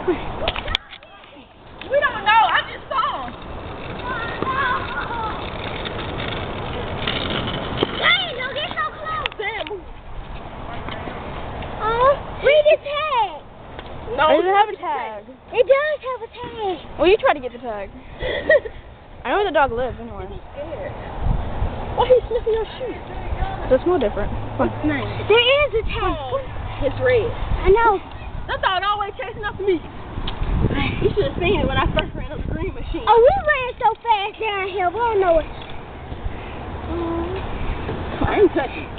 We don't know. I just saw him. Dang, don't get so close. Sam. Oh, read the tag. No, It doesn't have a tag. It does have a tag. Well, you try to get the tag. I know where the dog lives anyway. Why he sniffing your shoe? Does smell different. What's his name? There is a tag. It's red. I know. That dog always chasing after me. You should have seen it when I first ran up the green machine. Oh, we ran so fast down here. We don't know it. I ain't touching it.